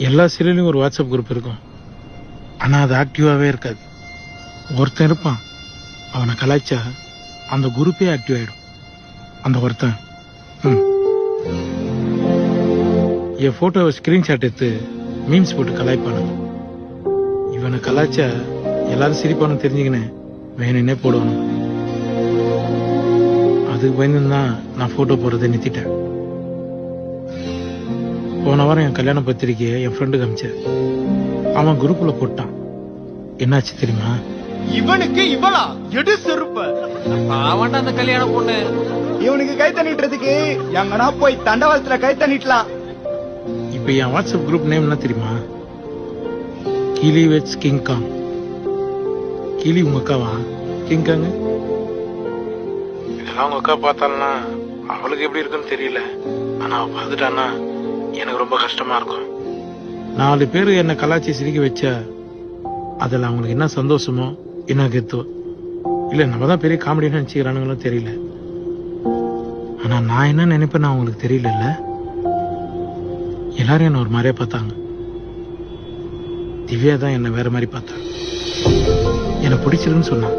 எல்லா சீரியலையும் ஒரு WhatsApp group இருக்கும். ஆனா அது ஆக்டிவாவே இருக்காது. ஒருத்தன் இருப்பான், அவனை கலாய்ச்சா அந்த குரூப்பே ஆக்டிவ் ஆயிடும். அந்த ஒருத்தன் என் போட்டோவை ஸ்கிரீன்ஷாட் எடுத்து மீம்ஸ் போட்டு கலாய்ப்பானுங்க. இவனை கலாய்ச்சா எல்லாரும் சிரிப்பானு தெரிஞ்சுக்கினேன் வேணுன்னே போடுவானு. அதுக்கு பயந்துதான் நான் போட்டோ போடுறதை நிறுத்திட்டேன். போன வாரம் என் கல்யாண பத்திரிக்கையை என் ஃப்ரெண்டுக்கு அமிச்சேன். அவன் குரூப்ல போட்டான். என்னாச்சு தெரியுமா? இவனுக்கு இவளா எடு செருப்ப அவன்டா அந்த கல்யாண பொண்ணு. இவனுக்கு கை தண்ணிட்டுறதுக்கு எங்கனா போய் தண்டவாளத்துல கை தண்ணிட்டலாம். இப்ப என் வாட்ஸ்அப் குரூப் நேம் என்ன தெரியுமா? கிளி வெட்ஸ் கிங்காங். கிளி உங்க அக்காவா? கிங்காங்க இதெல்லாம் உங்க அக்கா பார்த்தாலனா அவளுக்கு எப்படி இருக்குன்னு தெரியல. ஆனா அவ பார்த்துட்டானா எனக்கு ரொம்ப கஷ்டமா இருக்கும். 4 பேர் என்ன கலாச்சி சிரிக்க வச்சா அதுல அவங்களுக்கு என்ன சந்தோஷமோ என்ன கெத்தோ இல்ல நம்ம தான் பெரிய காமெடி நினைச்சுக்கிறானுங்களோ தெரியல. ஆனா நான் என்ன நினைப்பேன்னு அவங்களுக்கு தெரியல. எல்லாரும் என்ன ஒரு மாதிரியா பார்த்தாங்க. திவ்யா தான் என்ன வேற மாதிரி பார்த்தா. எனக்கு பிடிச்சிருன்னு சொன்னான்.